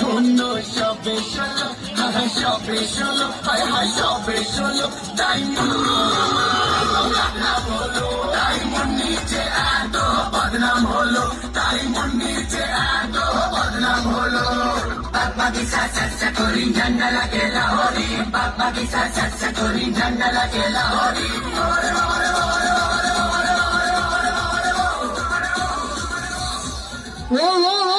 শূন্য সবে ষোলো, হ্যাঁ সবে ষোলো, হায় হায় সবে ষোলো, বদনাম হলো, তাই মন নিচে এত বদনাম হলো, তাই মন নিচে এত বদনাম হলো। বাপ্পা কি সা করি ঝান্ডা লাগে লাহোরি, বাপ্পা কি সা করি ঝান্ডা লাগে লাহোরি। Whoa, whoa, whoa.